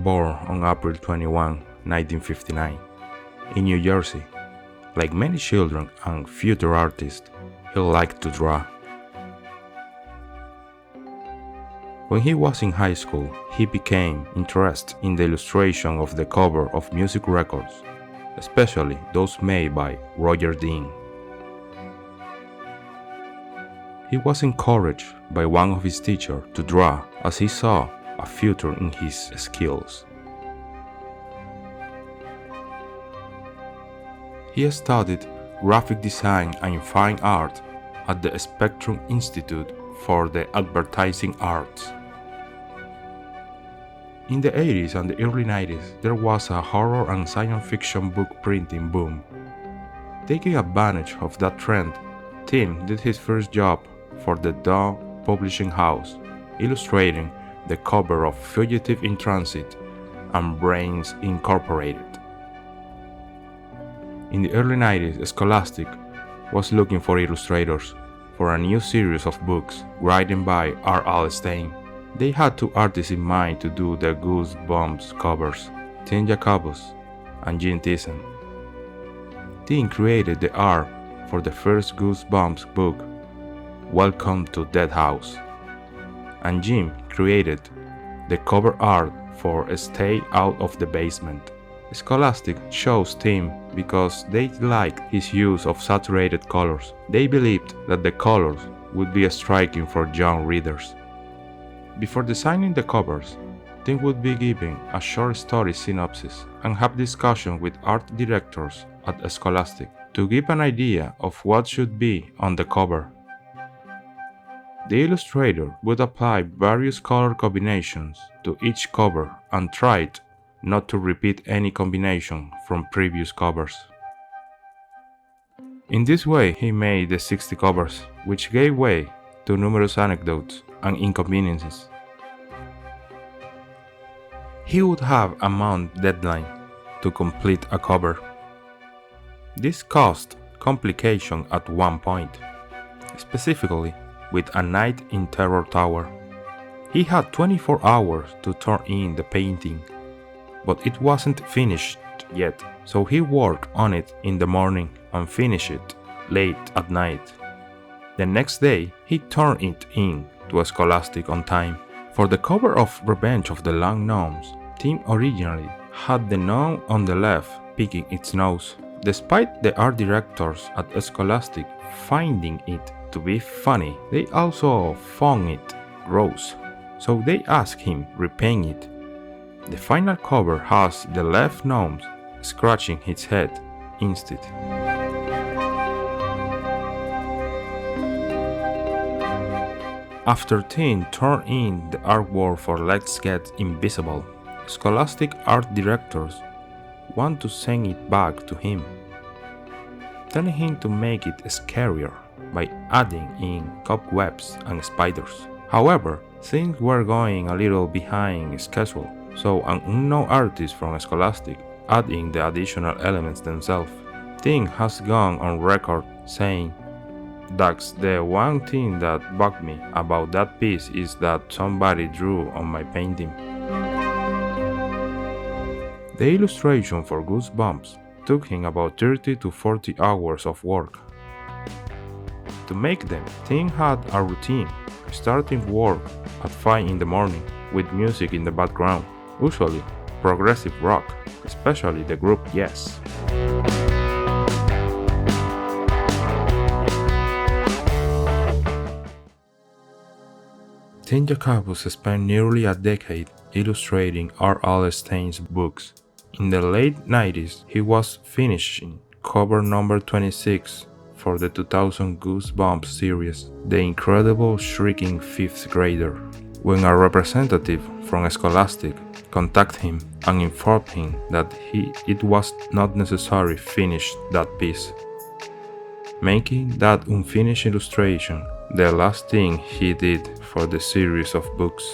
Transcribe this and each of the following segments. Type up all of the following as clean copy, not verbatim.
born on April 21, 1959, in New Jersey. Like many children and future artists, he liked to draw. When he was in high school, he became interested in the illustration of the cover of music records, especially those made by Roger Dean. He was encouraged by one of his teachers to draw as he saw a future in his skills. He studied graphic design and fine art at the Spectrum Institute for the Advertising Arts. In the 80s and the early 90s, there was a horror and science fiction book printing boom. Taking advantage of that trend, Tim did his first job for the Dawn Publishing House, illustrating the cover of Fugitive in Transit and Brains Incorporated. In the early 90s, Scholastic was looking for illustrators for a new series of books written by R.L. Stine. They had two artists in mind to do the Goosebumps covers, Tim Jacobus and Jim Thiessen. Tim created the art for the first Goosebumps book, Welcome to Dead House, and Jim created the cover art for Stay Out of the Basement. Scholastic chose Tim because they liked his use of saturated colors. They believed that the colors would be striking for young readers. Before designing the covers, Tim would be giving a short story synopsis and have discussion with art directors at Scholastic to give an idea of what should be on the cover. The illustrator would apply various color combinations to each cover and tried not to repeat any combination from previous covers. In this way, he made the 60 covers, which gave way to numerous anecdotes and inconveniences. He would have a month deadline to complete a cover. This caused complication at one point, specifically with A Night in Terror Tower. He had 24 hours to turn in the painting, but it wasn't finished yet, so he worked on it in the morning and finished it late at night. The next day, he turned it in to a Scholastic on time. For the cover of Revenge of the Long Gnomes, Tim originally had the gnome on the left picking its nose. Despite the art directors at Scholastic finding it to be funny, they also found it gross, so they asked him repaint it. The final cover has the left gnome scratching his head instead. After Tim turned in the artwork for Let's Get Invisible, Scholastic art directors want to send it back to him, telling him to make it scarier by adding in cobwebs and spiders. However, things were going a little behind schedule, so an unknown artist from Scholastic added in the additional elements themselves. Tim has gone on record saying, "That's the one thing that bugged me about that piece is that somebody drew on my painting." The illustration for Goosebumps took him about 30 to 40 hours of work. To make them, Tim had a routine, starting work at 5 in the morning with music in the background, usually progressive rock, especially the group Yes. Tim Jacobus spent nearly a decade illustrating R.L. Stine's books. In the late 90s, he was finishing cover number 26 for the 2000 Goosebumps series, The Incredible Shrieking Fifth Grader, when a representative from Scholastic contacted him and informed him that it was not necessary to finish that piece, making that unfinished illustration the last thing he did for the series of books.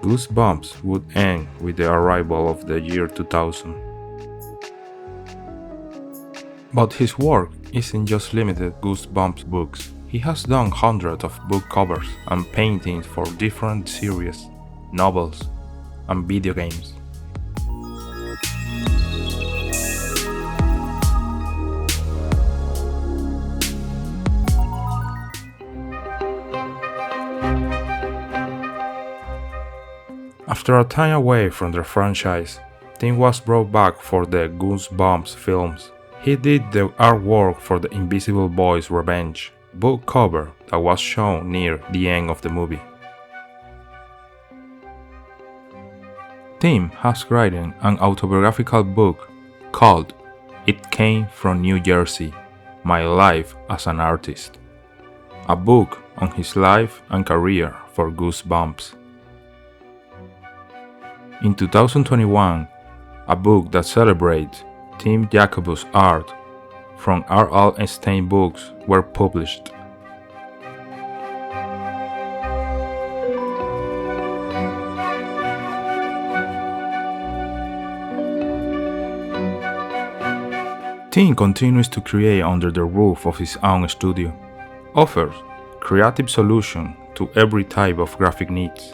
Goosebumps would end with the arrival of the year 2000. But his work isn't just limited to Goosebumps books. He has done hundreds of book covers and paintings for different series, novels, and video games. After a time away from the franchise, Tim was brought back for the Goosebumps films. He did the artwork for the Invisible Boy's Revenge book cover that was shown near the end of the movie. Tim has written an autobiographical book called It Came from New Jersey, My Life as an Artist, a book on his life and career for Goosebumps. In 2021, a book that celebrates Tim Jacobus' art from R.L. Stein Books were published. Tim continues to create under the roof of his own studio, offers creative solutions to every type of graphic needs.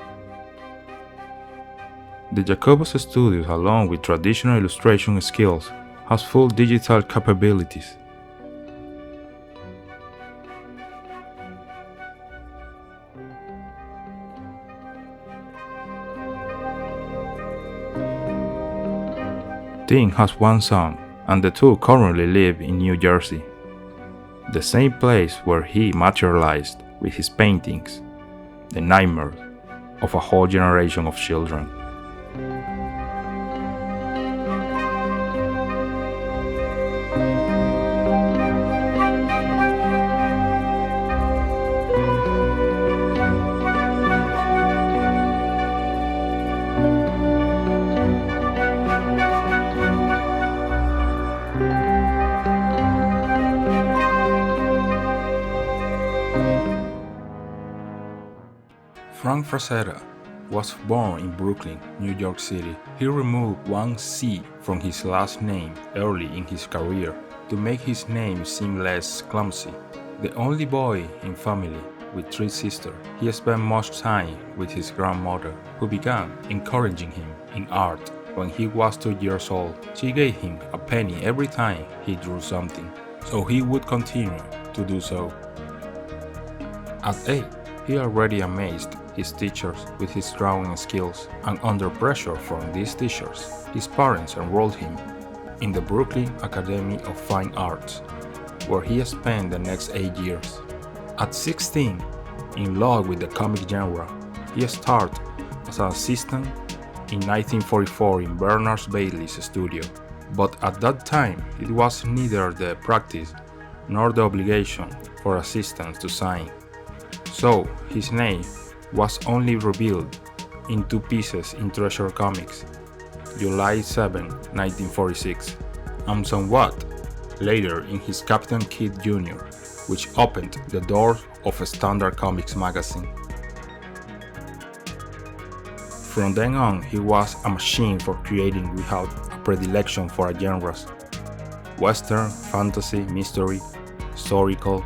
The Jacobus Studios, along with traditional illustration skills, has full digital capabilities. Tim has one son, and the two currently live in New Jersey, the same place where he materialized with his paintings the nightmares of a whole generation of children. Frank Frazetta was born in Brooklyn, New York City. He removed one C from his last name early in his career to make his name seem less clumsy. The only boy in family with three sisters, he spent much time with his grandmother, who began encouraging him in art when he was 2 years old. She gave him a penny every time he drew something, so he would continue to do so. At 8, he already amazed his teachers with his drawing skills, and under pressure from these teachers, his parents enrolled him in the Brooklyn Academy of Fine Arts, where he spent the next 8 years. At 16, in love with the comic genre, he started as an assistant in 1944 in Bernard Bailey's studio, but at that time it was neither the practice nor the obligation for assistants to sign, so his name was only revealed in 2 pieces in Treasure Comics, July 7, 1946, and somewhat later in his Captain Kidd Jr., which opened the doors of a Standard Comics magazine. From then on, he was a machine for creating without a predilection for genres: Western, fantasy, mystery, historical,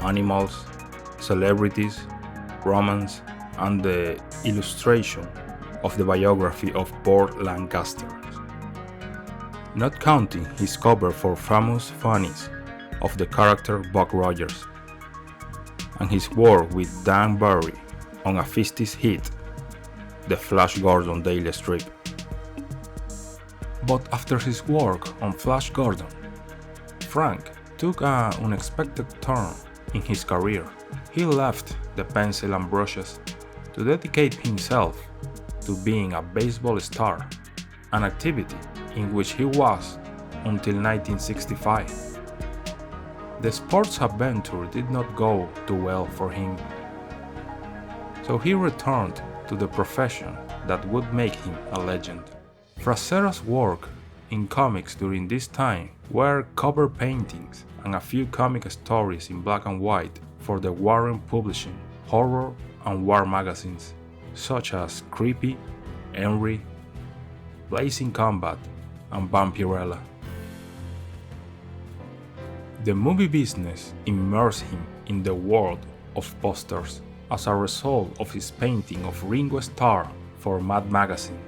animals, celebrities, romance, and the illustration of the biography of Burt Lancaster, not counting his cover for famous funnies of the character Buck Rogers, and his work with Dan Barry on a 50s hit, the Flash Gordon daily strip. But after his work on Flash Gordon, Frank took an unexpected turn in his career. He left the pencil and brushes to dedicate himself to being a baseball star, an activity in which he was until 1965. The sports adventure did not go too well for him, so he returned to the profession that would make him a legend. Frazetta's work in comics during this time were cover paintings and a few comic stories in black and white for the Warren Publishing, horror, and war magazines, such as Creepy, Henry, Blazing Combat, and Vampirella. The movie business immersed him in the world of posters as a result of his painting of Ringo Starr for Mad Magazine.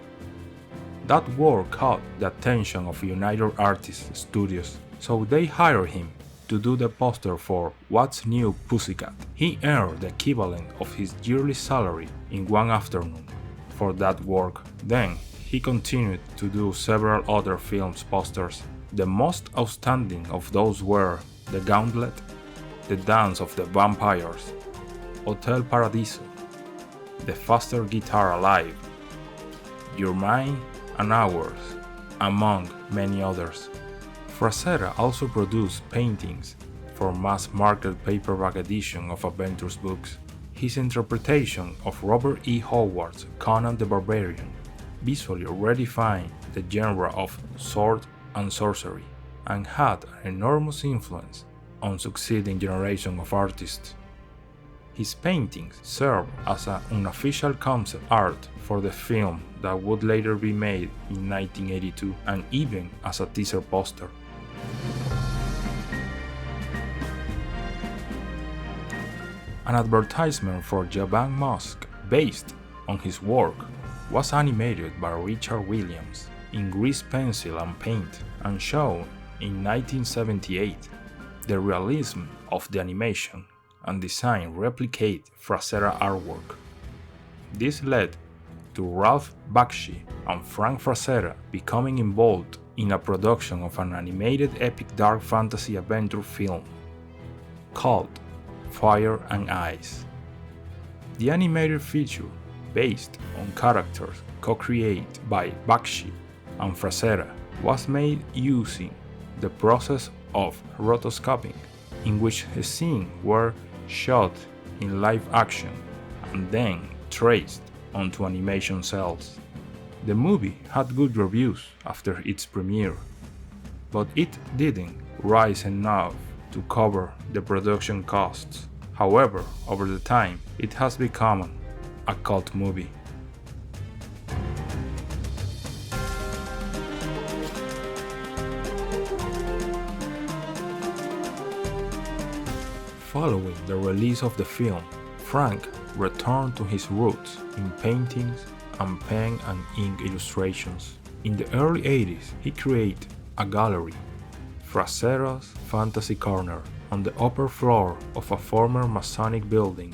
That work caught the attention of United Artists Studios, so they hired him to do the poster for What's New Pussycat. He earned the equivalent of his yearly salary in one afternoon for that work. Then, he continued to do several other films posters. The most outstanding of those were The Gauntlet, The Dance of the Vampires, Hotel Paradiso, The Faster Guitar Alive, Your Mind and Ours, among many others. Frazetta also produced paintings for mass-market paperback edition of adventures books. His interpretation of Robert E. Howard's Conan the Barbarian visually redefined the genre of sword and sorcery, and had an enormous influence on succeeding generations of artists. His paintings served as an unofficial concept art for the film that would later be made in 1982, and even as a teaser poster. An advertisement for Javan Musk, based on his work, was animated by Richard Williams in grease pencil and paint, and shown in 1978. The realism of the animation and design replicate Frazetta artwork. This led to Ralph Bakshi and Frank Frazetta becoming involved in a production of an animated epic dark fantasy adventure film called Fire and Ice. The animated feature, based on characters co-created by Bakshi and Frazetta, was made using the process of rotoscoping, in which scenes were shot in live action and then traced onto animation cells. The movie had good reviews after its premiere, but it didn't rise enough to cover the production costs. However, over the time, it has become a cult movie. Following the release of the film, Frank returned to his roots in paintings and pen and ink illustrations. In the early 80s, he created a gallery, Frazetta's Fantasy Corner, on the upper floor of a former Masonic building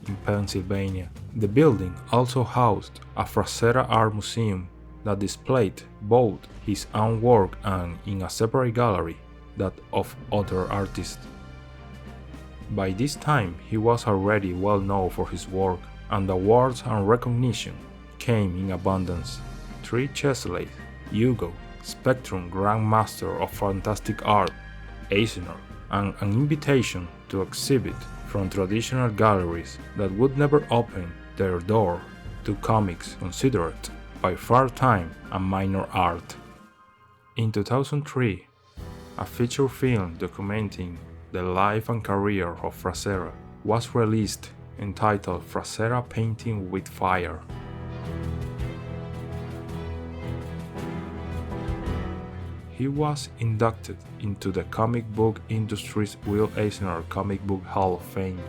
in Pennsylvania. The building also housed a Frazetta art museum that displayed both his own work and, in a separate gallery, that of other artists. By this time, he was already well known for his work, and awards and recognition came in abundance. 3 Chesley, Hugo, Spectrum Grand Master of Fantastic Art, Eisner, and an invitation to exhibit from traditional galleries that would never open their door to comics considered by far time a minor art. In 2003, a feature film documenting the life and career of Frazetta was released, entitled Frazetta Painting with Fire. He was inducted into the comic book industry's Will Eisner Comic Book Hall of Fame,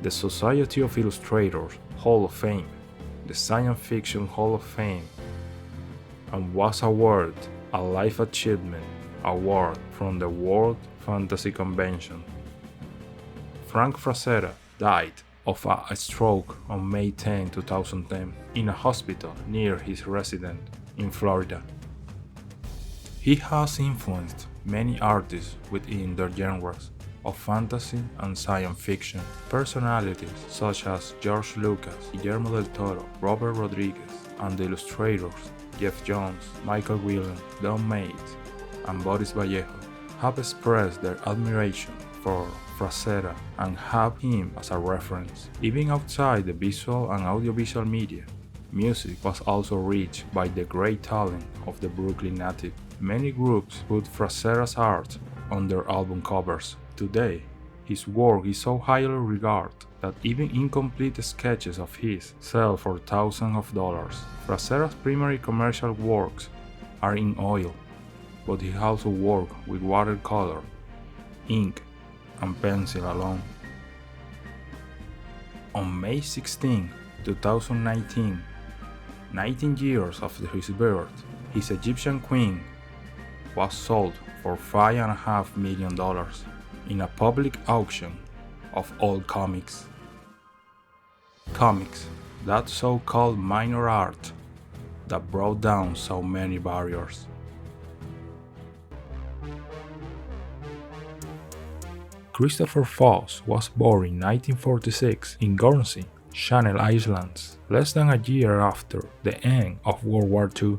the Society of Illustrators Hall of Fame, the Science Fiction Hall of Fame, and was awarded a Life Achievement Award from the World Fantasy Convention. Frank Frazetta died of a stroke on May 10, 2010, in a hospital near his residence in Florida. He has influenced many artists within their genres of fantasy and science fiction. Personalities such as George Lucas, Guillermo del Toro, Robert Rodriguez, and the illustrators Jeff Jones, Michael Whelan, Don Mays, and Boris Vallejo have expressed their admiration for Frazetta and have him as a reference. Even outside the visual and audiovisual media, music was also reached by the great talent of the Brooklyn native. Many groups put Frazetta's art on their album covers. Today, his work is so highly regarded that even incomplete sketches of his sell for thousands of dollars. Frazetta's primary commercial works are in oil, but he also worked with watercolor, ink, and pencil alone. On May 16, 2019, 19 years after his birth, his Egyptian queen was sold for $5.5 million in a public auction of old comics. Comics that so-called minor art that brought down so many barriers. Christopher Foss was born in 1946 in Gurney, Channel Islands, less than a year after the end of World War II.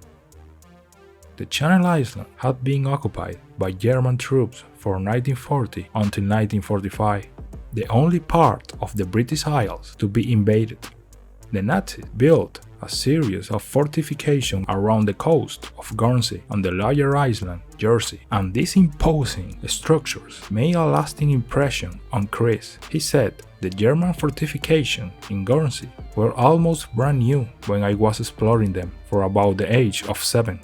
The Channel Islands had been occupied by German troops from 1940 until 1945, the only part of the British Isles to be invaded. The Nazis built a series of fortifications around the coast of Guernsey and the larger island, Jersey, and these imposing structures made a lasting impression on Chris. He said, "The German fortifications in Guernsey were almost brand new when I was exploring them for about the age of 7.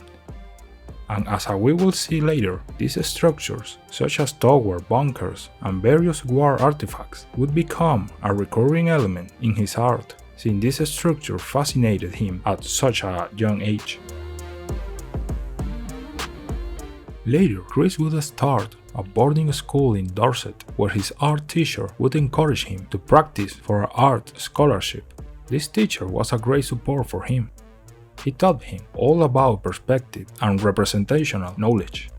And as we will see later, these structures, such as towers, bunkers, and various war artifacts, would become a recurring element in his art, since this structure fascinated him at such a young age." Later, Chris would start a boarding school in Dorset, where his art teacher would encourage him to practice for an art scholarship. This teacher was a great support for him. He taught him all about perspective and representational knowledge.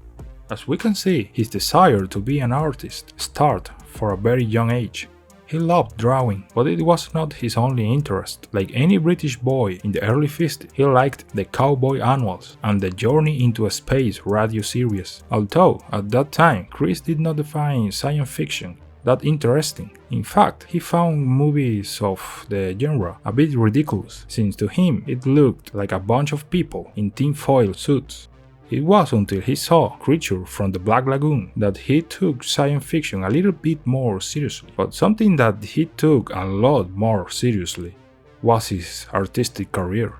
As we can see, his desire to be an artist started for a very young age. He loved drawing, but it was not his only interest. Like any British boy in the early 50s, he liked the cowboy annuals and the Journey into Space radio series. Although, at that time, Chris did not find science fiction that interesting. In fact, he found movies of the genre a bit ridiculous, since to him it looked like a bunch of people in tinfoil suits. It was until he saw Creature from the Black Lagoon that he took science fiction a little bit more seriously. But something that he took a lot more seriously was his artistic career.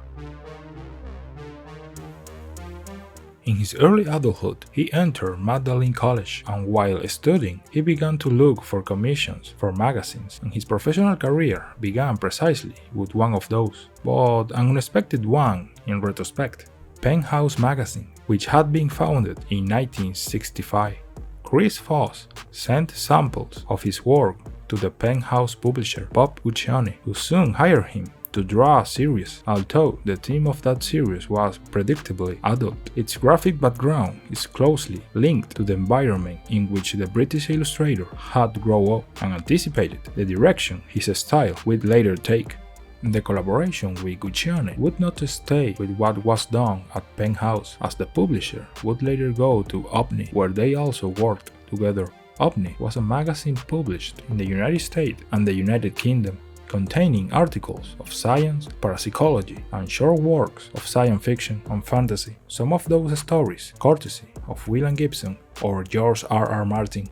In his early adulthood, he entered Magdalen College, and while studying, he began to look for commissions for magazines, and his professional career began precisely with one of those, but an unexpected one in retrospect. Penthouse magazine, which had been founded in 1965. Chris Foss sent samples of his work to the Penthouse publisher Bob Guccione, who soon hired him to draw a series. Although the theme of that series was predictably adult, its graphic background is closely linked to the environment in which the British illustrator had grown up and anticipated the direction his style would later take. The collaboration with Guccione would not stay with what was done at Penthouse, as the publisher would later go to Omni, where they also worked together. Omni was a magazine published in the United States and the United Kingdom, containing articles of science, parapsychology, and short works of science fiction and fantasy. Some of those stories courtesy of William Gibson or George R.R. Martin.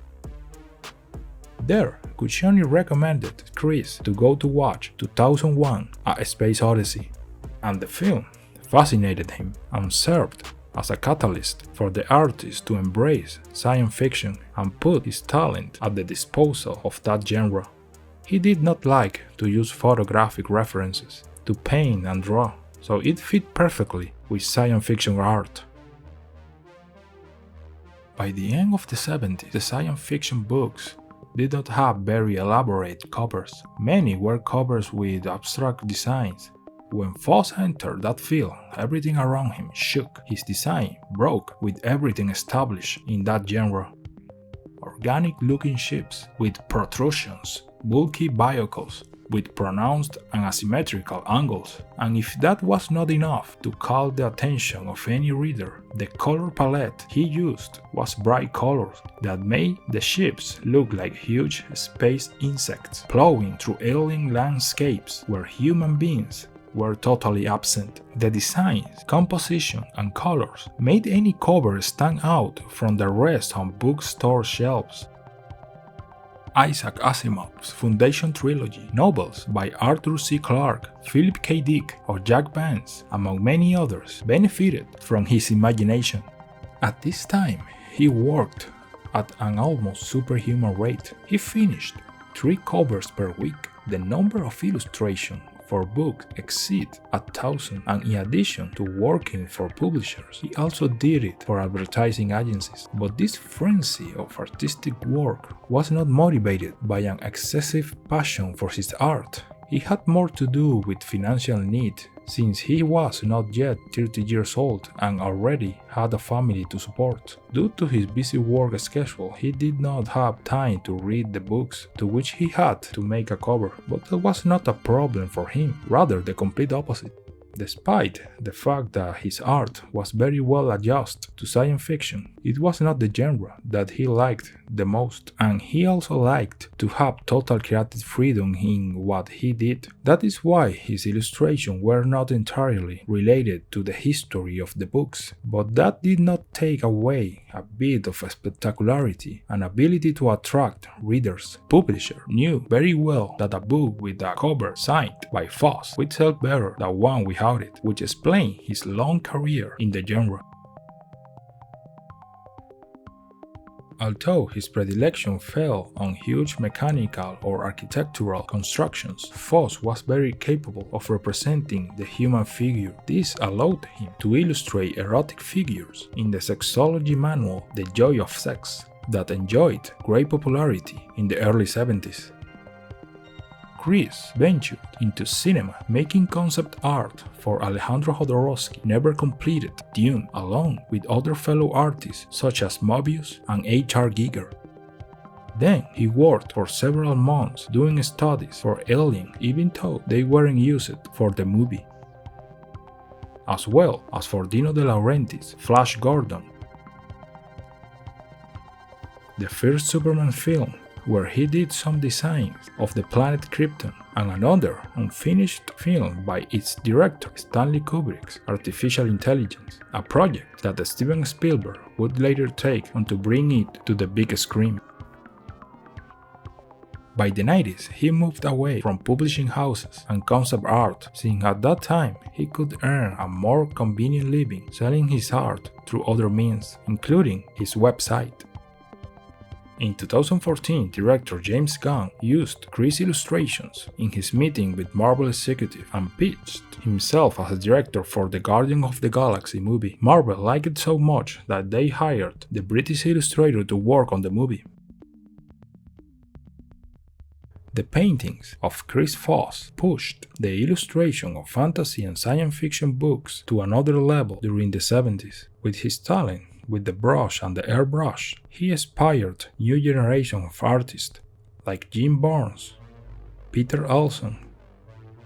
There, Guccione recommended Chris to go to watch 2001: A Space Odyssey, and the film fascinated him and served as a catalyst for the artist to embrace science fiction and put his talent at the disposal of that genre. He did not like to use photographic references to paint and draw, so it fit perfectly with science fiction art. By the end of the 70s, the science fiction books did not have very elaborate covers. Many were covers with abstract designs. When Foss entered that field, everything around him shook. His design broke with everything established in that genre. Organic-looking ships with protrusions, bulky vehicles with pronounced and asymmetrical angles. And if that was not enough to call the attention of any reader, the color palette he used was bright colors that made the ships look like huge space insects plowing through alien landscapes where human beings were totally absent. The designs, composition, and colors made any cover stand out from the rest on bookstore shelves. Isaac Asimov's Foundation Trilogy, novels by Arthur C. Clarke, Philip K. Dick, or Jack Vance, among many others, benefited from his imagination. At this time, he worked at an almost superhuman rate. He finished 3 covers per week. The number of illustrations for books exceed 1,000, and in addition to working for publishers, he also did it for advertising agencies. But this frenzy of artistic work was not motivated by an excessive passion for his art. It had more to do with financial need, since he was not yet 30 years old and already had a family to support. Due to his busy work schedule, he did not have time to read the books to which he had to make a cover, but that was not a problem for him, rather the complete opposite. Despite the fact that his art was very well adjusted to science fiction, it was not the genre that he liked the most, and he also liked to have total creative freedom in what he did. That is why his illustrations were not entirely related to the history of the books, but that did not take away a bit of spectacularity and ability to attract readers. Publisher knew very well that a book with a cover signed by Foss would sell better than one without it, which explained his long career in the genre. Although his predilection fell on huge mechanical or architectural constructions, Foss was very capable of representing the human figure. This allowed him to illustrate erotic figures in the sexology manual The Joy of Sex, that enjoyed great popularity in the early 70s. Chris ventured into cinema, making concept art for Alejandro Jodorowsky's never completed Dune along with other fellow artists such as Mobius and H.R. Giger. Then he worked for several months doing studies for Alien, even though they weren't used for the movie, as well as for Dino De Laurentiis' Flash Gordon, the first Superman film, where he did some designs of the planet Krypton, and another unfinished film by its director Stanley Kubrick's Artificial Intelligence, a project that Steven Spielberg would later take on to bring it to the big screen. By the 90s, he moved away from publishing houses and concept art, since at that time he could earn a more convenient living selling his art through other means, including his website. In 2014, director James Gunn used Chris' illustrations in his meeting with Marvel executive and pitched himself as a director for the Guardians of the Galaxy movie. Marvel liked it so much that they hired the British illustrator to work on the movie. The paintings of Chris Foss pushed the illustration of fantasy and science fiction books to another level during the 70s. With his talent with the brush and the airbrush, he inspired new generation of artists like Jim Barnes, Peter Elson,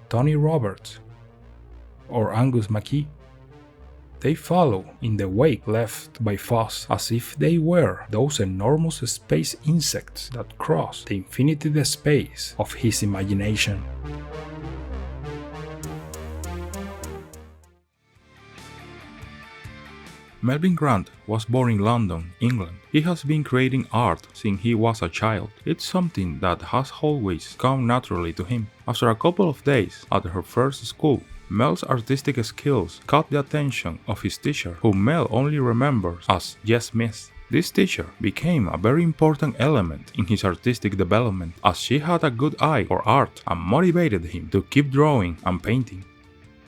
Tony Roberts, or Angus MacKee. They follow in the wake left by Foss as if they were those enormous space insects that cross the infinite space of his imagination. Melvyn Grant was born in London, England. He has been creating art since he was a child. It's something that has always come naturally to him. After a couple of days at her first school, Mel's artistic skills caught the attention of his teacher, whom Mel only remembers as Yes Miss. This teacher became a very important element in his artistic development, as she had a good eye for art and motivated him to keep drawing and painting.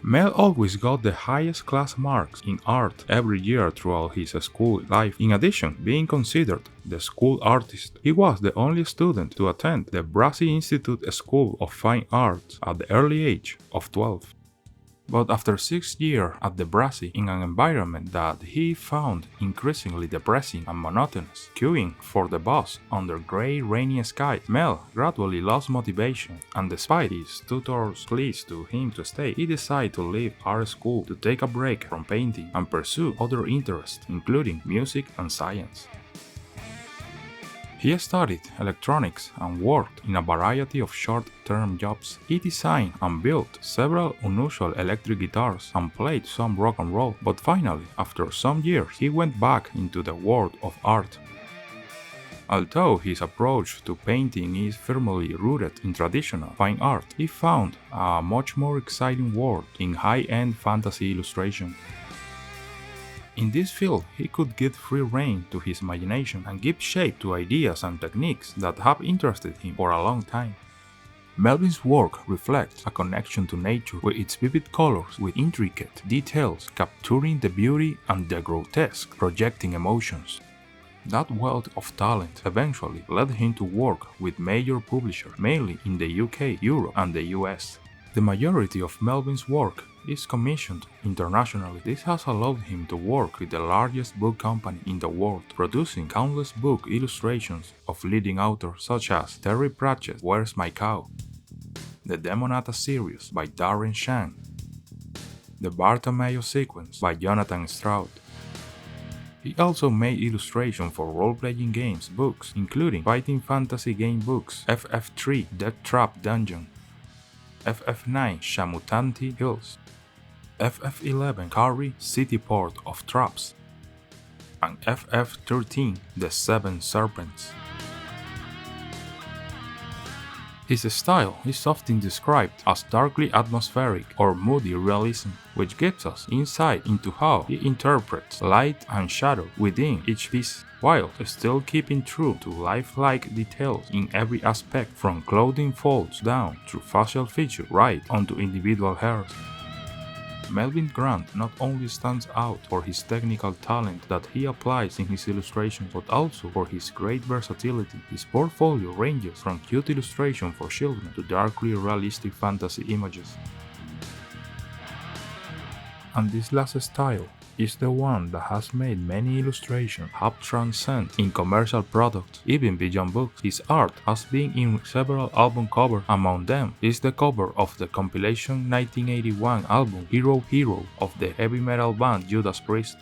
Mel always got the highest class marks in art every year throughout his school life. In addition, being considered the school artist, he was the only student to attend the Brassey Institute School of Fine Arts at the early age of 12. But after 6 years at the Brassey, in an environment that he found increasingly depressing and monotonous, queuing for the bus under grey, rainy skies, Mel gradually lost motivation, and despite his tutor's pleas to him to stay, he decided to leave art school to take a break from painting and pursue other interests, including music and science. He studied electronics and worked in a variety of short-term jobs. He designed and built several unusual electric guitars and played some rock and roll, but finally, after some years, he went back into the world of art. Although his approach to painting is firmly rooted in traditional fine art, he found a much more exciting world in high-end fantasy illustration. In this field, he could give free rein to his imagination and give shape to ideas and techniques that have interested him for a long time. Melvyn's work reflects a connection to nature with its vivid colors, with intricate details capturing the beauty and the grotesque, projecting emotions. That wealth of talent eventually led him to work with major publishers, mainly in the UK, Europe, and the US. The majority of Melvyn's work is commissioned internationally. This has allowed him to work with the largest book company in the world, producing countless book illustrations of leading authors such as Terry Pratchett's Where's My Cow?, the Demonata series by Darren Shan, the Bartholomew sequence by Jonathan Stroud. He also made illustrations for role-playing games books, including fighting fantasy game books FF3 Death Trap Dungeon, FF9 Shamutanti Hills, FF11 Carrie City Port of Traps, and FF13 The Seven Serpents. His style is often described as darkly atmospheric or moody realism, which gives us insight into how he interprets light and shadow within each piece, while still keeping true to lifelike details in every aspect, from clothing folds down through facial features right onto individual hairs. Melvyn Grant not only stands out for his technical talent that he applies in his illustrations, but also for his great versatility. His portfolio ranges from cute illustration for children to darkly realistic fantasy images. And this last style is the one that has made many illustrations have transcended in commercial products, even beyond books. His art has been in several album covers. Among them is the cover of the Compilation 1981 album Hero Hero of the heavy metal band Judas Priest.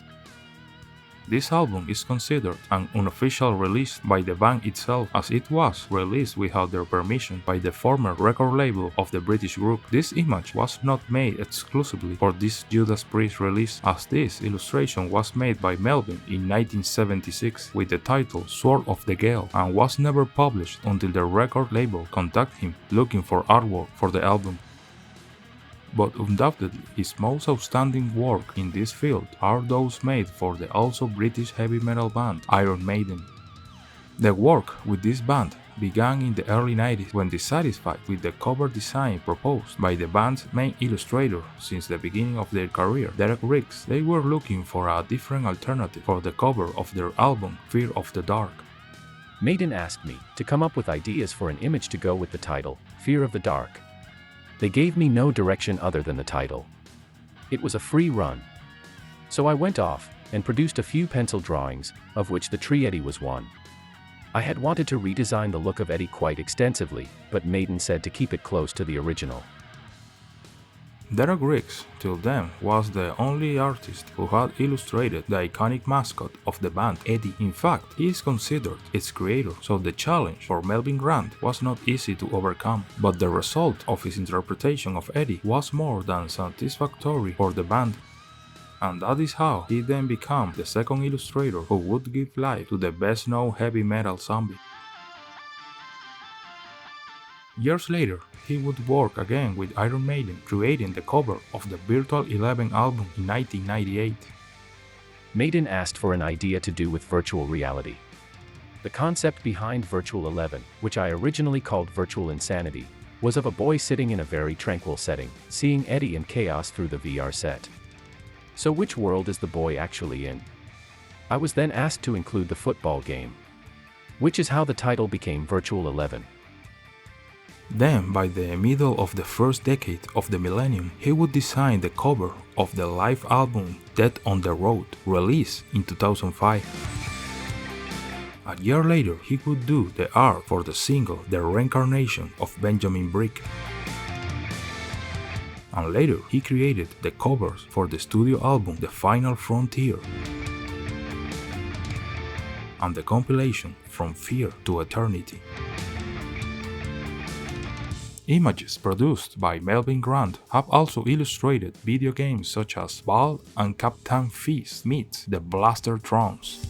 This album is considered an unofficial release by the band itself, as it was released without their permission by the former record label of the British group. This image was not made exclusively for this Judas Priest release, as this illustration was made by Melvyn in 1976 with the title Sword of the Gale, and was never published until the record label contacted him looking for artwork for the album. But undoubtedly, his most outstanding work in this field are those made for the also British heavy metal band Iron Maiden. The work with this band began in the early 90s when, dissatisfied with the cover design proposed by the band's main illustrator since the beginning of their career, Derek Riggs, they were looking for a different alternative for the cover of their album Fear of the Dark. Maiden asked me to come up with ideas for an image to go with the title, Fear of the Dark. They gave me no direction other than the title. It was a free run. So I went off and produced a few pencil drawings, of which the tree Eddie was one. I had wanted to redesign the look of Eddie quite extensively, but Maiden said to keep it close to the original. Derek Riggs, till then, was the only artist who had illustrated the iconic mascot of the band, Eddie. In fact, he is considered its creator, so the challenge for Melvyn Grant was not easy to overcome, but the result of his interpretation of Eddie was more than satisfactory for the band. And that is how he then became the second illustrator who would give life to the best-known heavy metal zombie. Years later, he would work again with Iron Maiden, creating the cover of the Virtual 11 album in 1998. Maiden asked for an idea to do with virtual reality. The concept behind Virtual 11, which I originally called Virtual Insanity, was of a boy sitting in a very tranquil setting, seeing Eddie and chaos through the VR set. So which world is the boy actually in? I was then asked to include the football game, which is how the title became Virtual 11. Then, by the middle of the first decade of the millennium, he would design the cover of the live album Dead on the Road, released in 2005. A year later, he would do the art for the single The Reincarnation of Benjamin Brick. And later, he created the covers for the studio album The Final Frontier and the compilation From Fear to Eternity. Images produced by Melvyn Grant have also illustrated video games such as Ball and Captain Feast meets the Blaster Thrones.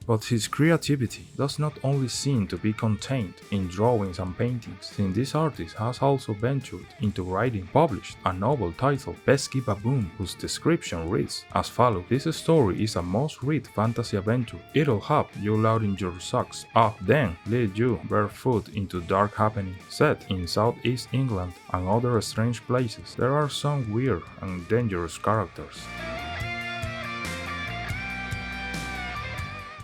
But his creativity does not only seem to be contained in drawings and paintings, since this artist has also ventured into writing, published a novel titled Pesky Baboon, whose description reads as follows: "This story is a must-read fantasy adventure. It'll have you loading your socks up, then lead you barefoot into dark happening. Set in southeast England and other strange places, there are some weird and dangerous characters."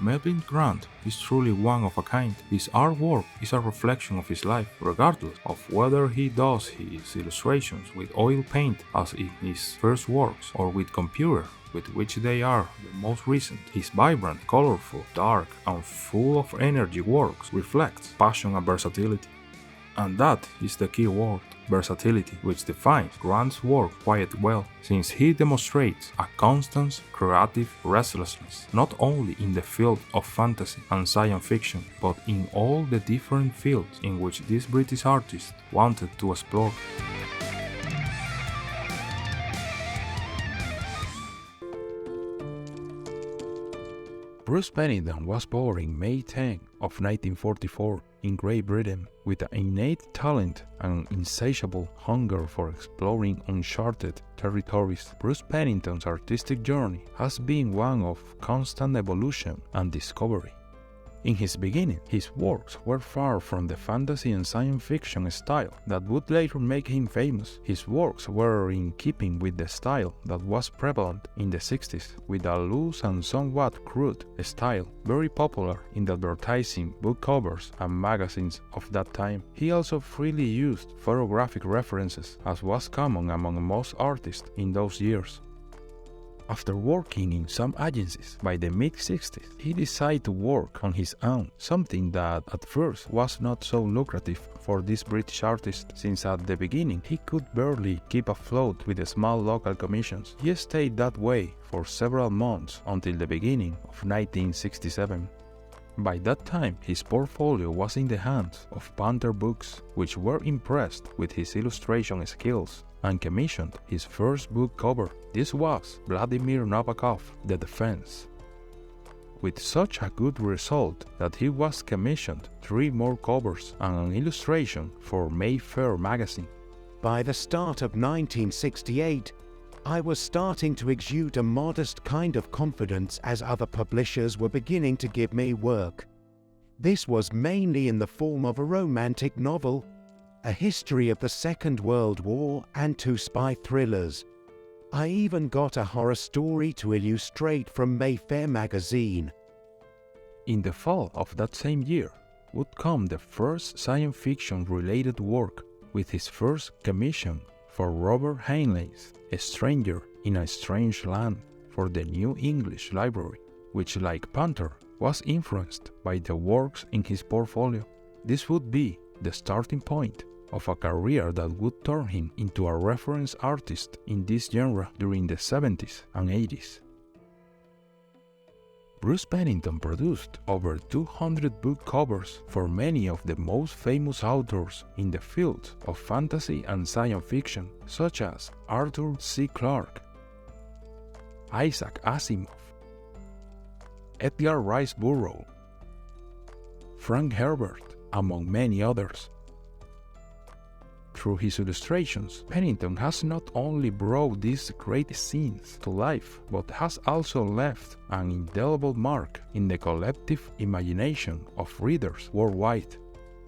Melvyn Grant is truly one of a kind. His artwork is a reflection of his life, regardless of whether he does his illustrations with oil paint as in his first works or with computer, with which they are the most recent. His vibrant, colorful, dark, and full of energy works reflects passion and versatility. And that is the key word, versatility, which defines Grant's work quite well, since he demonstrates a constant creative restlessness, not only in the field of fantasy and science fiction, but in all the different fields in which this British artist wanted to explore. Bruce Pennington was born in May 10 of 1944 in Great Britain with an innate talent and insatiable hunger for exploring uncharted territories. Bruce Pennington's artistic journey has been one of constant evolution and discovery. In his beginning, his works were far from the fantasy and science fiction style that would later make him famous. His works were in keeping with the style that was prevalent in the 60s, with a loose and somewhat crude style, very popular in the advertising, book covers, and magazines of that time. He also freely used photographic references, as was common among most artists in those years. After working in some agencies by the mid-60s, he decided to work on his own, something that at first was not so lucrative for this British artist, since at the beginning he could barely keep afloat with the small local commissions. He stayed that way for several months until the beginning of 1967. By that time, his portfolio was in the hands of Panther Books, which were impressed with his illustration skills and commissioned his first book cover. This was Vladimir Nabokov's The Defense, with such a good result that he was commissioned 3 more covers and an illustration for Mayfair magazine. By the start of 1968, I was starting to exude a modest kind of confidence as other publishers were beginning to give me work. This was mainly in the form of a romantic novel, a history of the Second World War, and 2 spy thrillers. I even got a horror story to illustrate from Mayfair magazine. In the fall of that same year would come the first science fiction related work, with his first commission for Robert Heinlein's A Stranger in a Strange Land for the New English Library, which, like Panther, was influenced by the works in his portfolio. This would be the starting point of a career that would turn him into a reference artist in this genre during the 70s and 80s. Bruce Pennington produced over 200 book covers for many of the most famous authors in the fields of fantasy and science fiction, such as Arthur C. Clarke, Isaac Asimov, Edgar Rice Burroughs, Frank Herbert, among many others. Through his illustrations, Pennington has not only brought these great scenes to life, but has also left an indelible mark in the collective imagination of readers worldwide.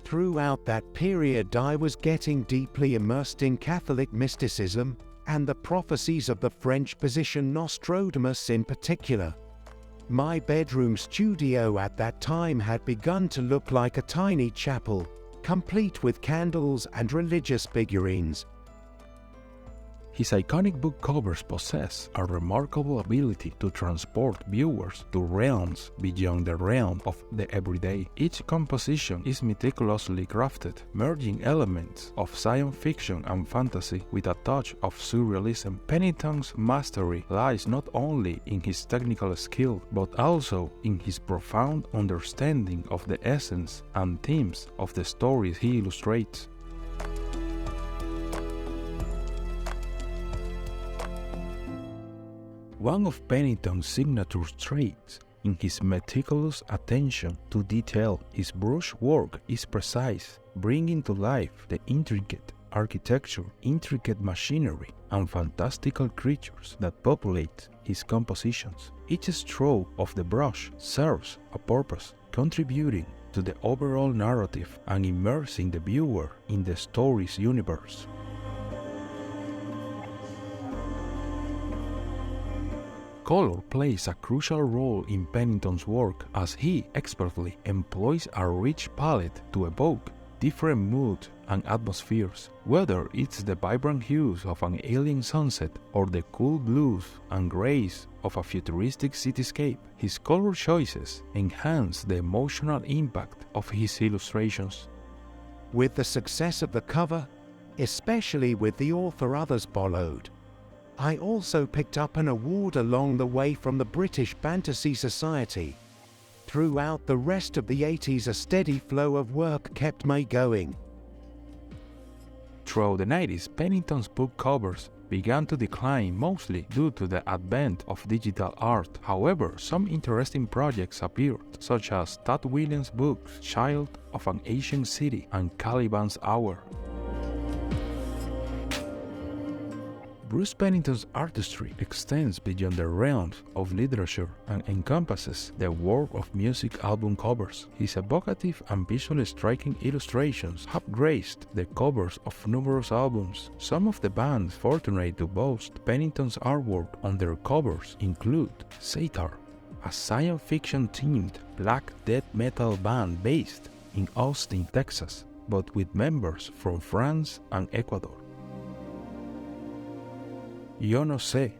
Throughout that period, I was getting deeply immersed in Catholic mysticism and the prophecies of the French physician Nostradamus in particular. My bedroom studio at that time had begun to look like a tiny chapel, complete with candles and religious figurines. His iconic book covers possess a remarkable ability to transport viewers to realms beyond the realm of the everyday. Each composition is meticulously crafted, merging elements of science fiction and fantasy with a touch of surrealism. Pennington's mastery lies not only in his technical skill, but also in his profound understanding of the essence and themes of the stories he illustrates. One of Pennington's signature traits in his meticulous attention to detail, his brush work is precise, bringing to life the intricate architecture, intricate machinery, and fantastical creatures that populate his compositions. Each stroke of the brush serves a purpose, contributing to the overall narrative and immersing the viewer in the story's universe. Color plays a crucial role in Pennington's work as he expertly employs a rich palette to evoke different moods and atmospheres, whether it's the vibrant hues of an alien sunset or the cool blues and grays of a futuristic cityscape. His color choices enhance the emotional impact of his illustrations. With the success of the cover, especially with the author others followed, I also picked up an award along the way from the British Fantasy Society. Throughout the rest of the 80s, a steady flow of work kept me going. Throughout the 90s, Pennington's book covers began to decline mostly due to the advent of digital art. However, some interesting projects appeared, such as Tad Williams' books Child of an Ancient City and Caliban's Hour. Bruce Pennington's artistry extends beyond the realms of literature and encompasses the world of music album covers. His evocative and visually striking illustrations have graced the covers of numerous albums. Some of the bands fortunate to boast Pennington's artwork on their covers include Satar, a science fiction-themed black death metal band based in Austin, Texas, but with members from France and Ecuador. Yo No Sé,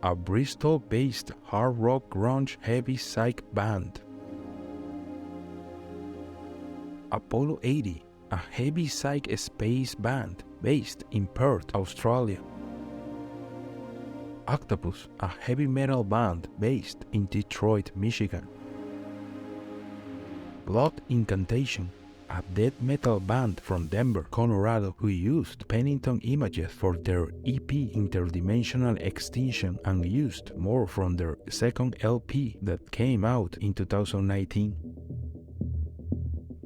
a Bristol-based hard rock grunge heavy psych band. Apollo 80, a heavy psych space band based in Perth, Australia. Octopus, a heavy metal band based in Detroit, Michigan. Blood Incantation, a death metal band from Denver, Colorado, who used Pennington images for their EP Interdimensional Extinction and used more from their second LP that came out in 2019.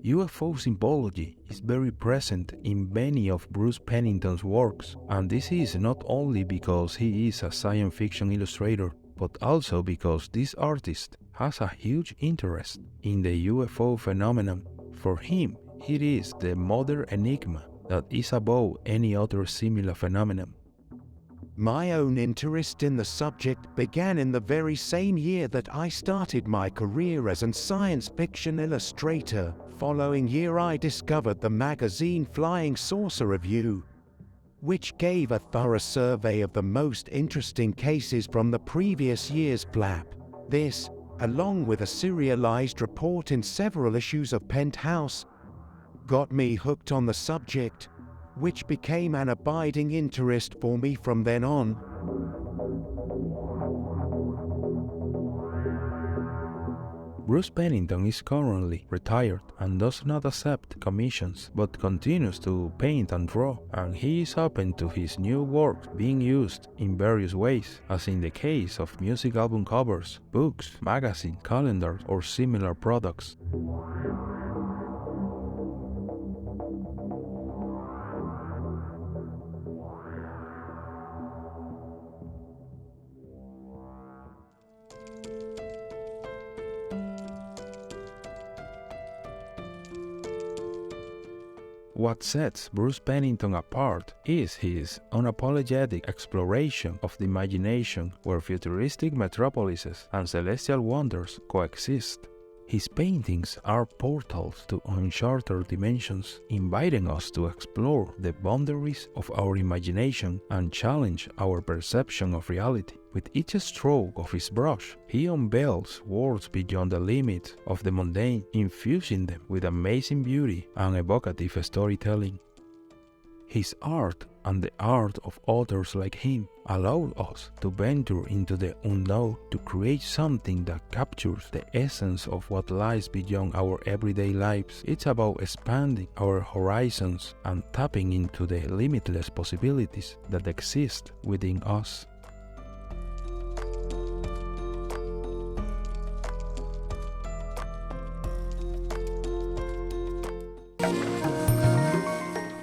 UFO symbology is very present in many of Bruce Pennington's works, and this is not only because he is a science fiction illustrator, but also because this artist has a huge interest in the UFO phenomenon. For him, it is the modern enigma that is above any other similar phenomenon. My own interest in the subject began in the very same year that I started my career as a science fiction illustrator. Following year, I discovered the magazine Flying Saucer Review, which gave a thorough survey of the most interesting cases from the previous year's flap. This, along with a serialized report in several issues of Penthouse, got me hooked on the subject, which became an abiding interest for me from then on. Bruce Pennington is currently retired and does not accept commissions, but continues to paint and draw, and he is open to his new work being used in various ways, as in the case of music album covers, books, magazine, calendars, or similar products. What sets Bruce Pennington apart is his unapologetic exploration of the imagination where futuristic metropolises and celestial wonders coexist. His paintings are portals to uncharted dimensions, inviting us to explore the boundaries of our imagination and challenge our perception of reality. With each stroke of his brush, he unveils worlds beyond the limits of the mundane, infusing them with amazing beauty and evocative storytelling. His art and the art of authors like him allow us to venture into the unknown, to create something that captures the essence of what lies beyond our everyday lives. It's about expanding our horizons and tapping into the limitless possibilities that exist within us.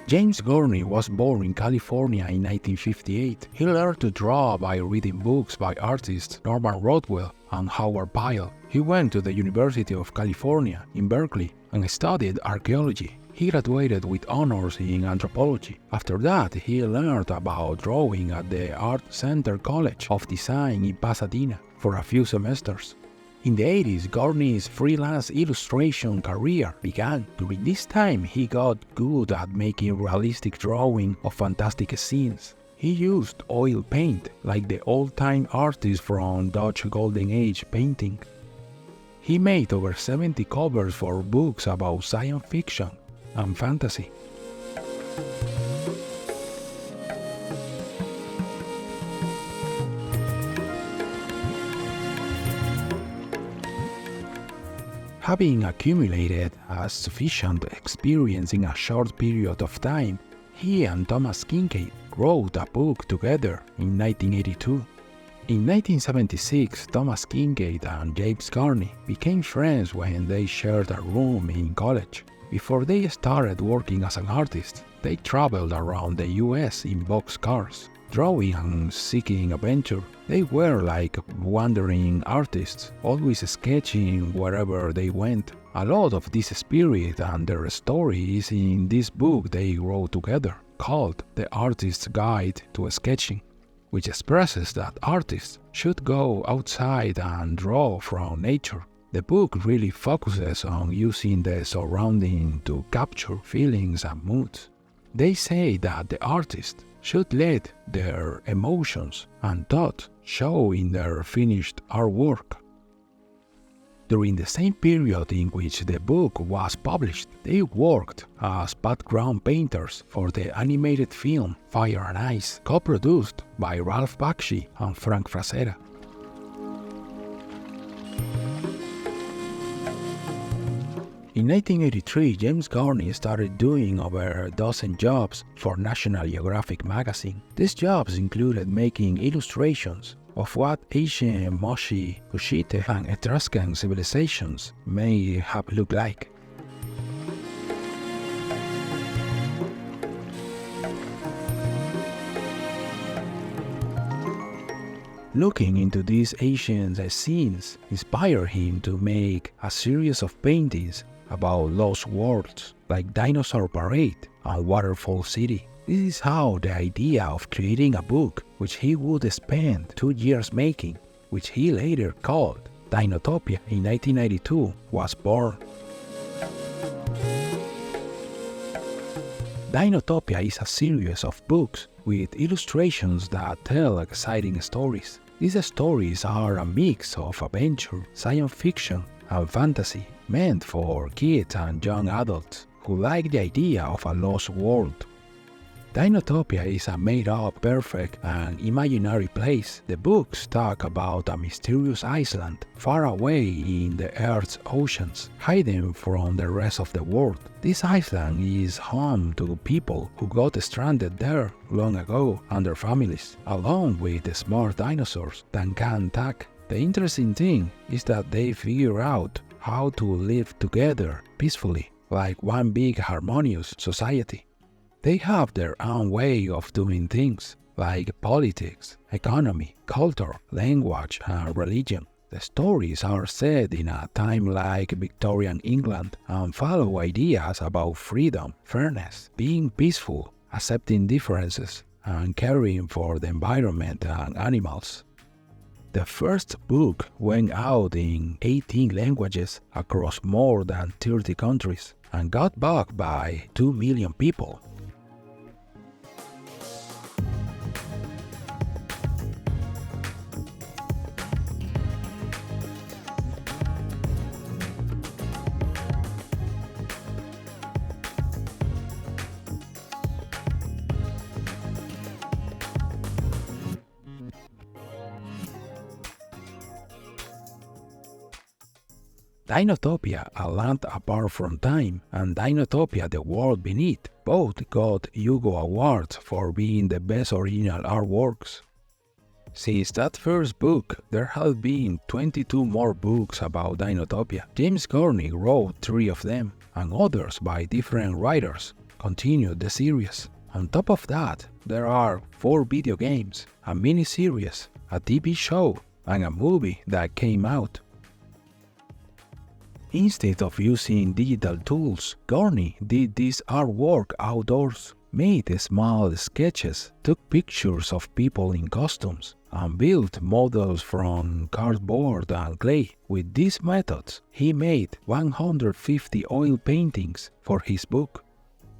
James Gurney was born in California in 1958. He learned to draw by reading books by artists Norman Rockwell and Howard Pyle. He went to the University of California in Berkeley and studied archaeology. He graduated with honors in anthropology. After that, he learned about drawing at the Art Center College of Design in Pasadena for a few semesters. In the 80s, Gurney's freelance illustration career began. During this time, he got good at making realistic drawing of fantastic scenes. He used oil paint, like the old-time artists from Dutch Golden Age painting. He made over 70 covers for books about science fiction and fantasy. Having accumulated a sufficient experience in a short period of time, he and Thomas Kincaid wrote a book together in 1982. In 1976, Thomas Kincaid and James Gurney became friends when they shared a room in college. Before they started working as an artist, they traveled around the US in boxcars, drawing and seeking adventure. They were like wandering artists, always sketching wherever they went. A lot of this spirit and their story is in this book they wrote together, called The Artist's Guide to Sketching, which expresses that artists should go outside and draw from nature. The book really focuses on using the surrounding to capture feelings and moods. They say that the artist should let their emotions and thoughts show in their finished artwork. During the same period in which the book was published, they worked as background painters for the animated film Fire and Ice, co-produced by Ralph Bakshi and Frank Frazetta. In 1983, James Gurney started doing over a dozen jobs for National Geographic magazine. These jobs included making illustrations of what ancient Moshi, Kushite, and Etruscan civilizations may have looked like. Looking into these ancient scenes inspired him to make a series of paintings about lost worlds like Dinosaur Parade and Waterfall City. This is how the idea of creating a book, which he would spend 2 years making, which he later called Dinotopia in 1992, was born. Dinotopia is a series of books with illustrations that tell exciting stories. These stories are a mix of adventure, science fiction, and fantasy, meant for kids and young adults who like the idea of a lost world. Dinotopia is a made-up, perfect, and imaginary place. The books talk about a mysterious island far away in the Earth's oceans, hidden from the rest of the world. This island is home to people who got stranded there long ago and their families, along with the smart dinosaurs that can attack. The interesting thing is that they figure out how to live together peacefully, like one big harmonious society. They have their own way of doing things, like politics, economy, culture, language, and religion. The stories are set in a time like Victorian England and follow ideas about freedom, fairness, being peaceful, accepting differences, and caring for the environment and animals. The first book went out in 18 languages across more than 30 countries and got backed by 2 million people. Dinotopia, A Land Apart from Time, and Dinotopia, The World Beneath, both got Hugo Awards for being the best original artworks. Since that first book, there have been 22 more books about Dinotopia. James Gurney wrote 3 of them, and others by different writers continued the series. On top of that, there are 4 video games, a mini-series, a TV show, and a movie that came out. Instead of using digital tools, Gurney did this artwork outdoors, made small sketches, took pictures of people in costumes, and built models from cardboard and clay. With these methods, he made 150 oil paintings for his book.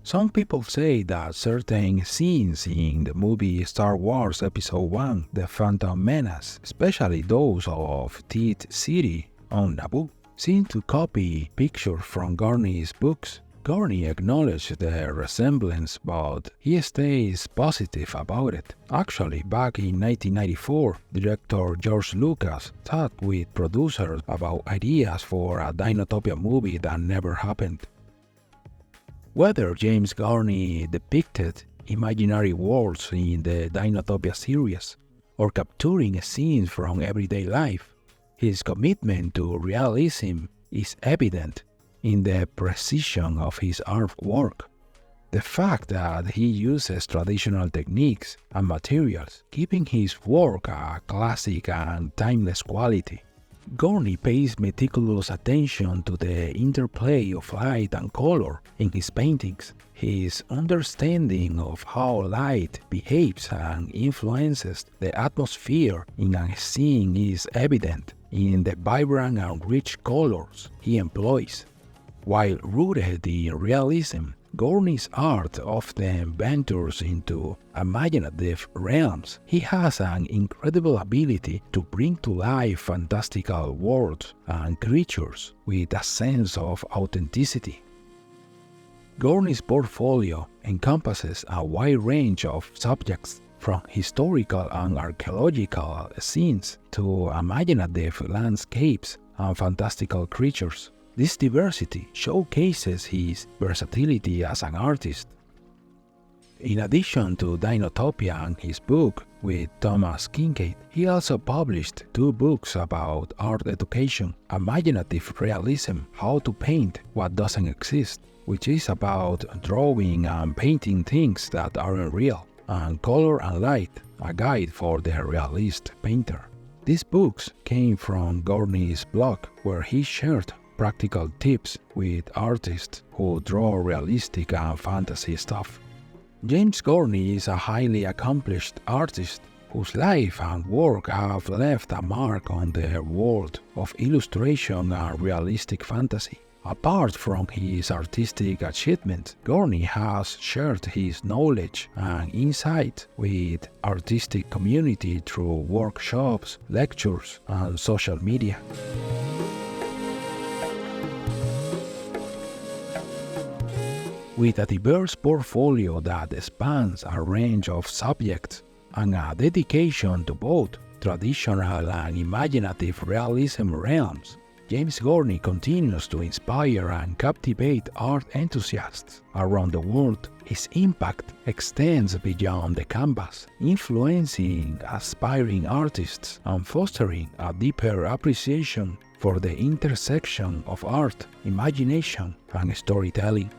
Some people say that certain scenes in the movie Star Wars Episode 1, The Phantom Menace, especially those of Teeth City on Naboo, seem to copy pictures from Gurney's books. Gurney acknowledged the resemblance, but he stays positive about it. Actually, back in 1994, director George Lucas talked with producers about ideas for a Dinotopia movie that never happened. Whether James Gurney depicted imaginary worlds in the Dinotopia series or capturing scenes from everyday life, his commitment to realism is evident in the precision of his artwork. The fact that he uses traditional techniques and materials, keeping his work a classic and timeless quality. Gurney pays meticulous attention to the interplay of light and color in his paintings. His understanding of how light behaves and influences the atmosphere in a scene is evident in the vibrant and rich colors he employs. While rooted in realism, Gurney's art often ventures into imaginative realms. He has an incredible ability to bring to life fantastical worlds and creatures with a sense of authenticity. Gurney's portfolio encompasses a wide range of subjects, from historical and archaeological scenes to imaginative landscapes and fantastical creatures. This diversity showcases his versatility as an artist. In addition to Dinotopia and his book with Thomas Kincaid, he also published 2 books about art education: Imaginative Realism, How to Paint What Doesn't Exist, which is about drawing and painting things that aren't real, and Color and Light, a guide for the realist painter. These books came from Gurney's blog, where he shared practical tips with artists who draw realistic and fantasy stuff. James Gurney is a highly accomplished artist whose life and work have left a mark on the world of illustration and realistic fantasy. Apart from his artistic achievements, Gurney has shared his knowledge and insight with artistic community through workshops, lectures, and social media. With a diverse portfolio that spans a range of subjects and a dedication to both traditional and imaginative realism realms, James Gurney continues to inspire and captivate art enthusiasts around the world. His impact extends beyond the canvas, influencing aspiring artists and fostering a deeper appreciation for the intersection of art, imagination, and storytelling.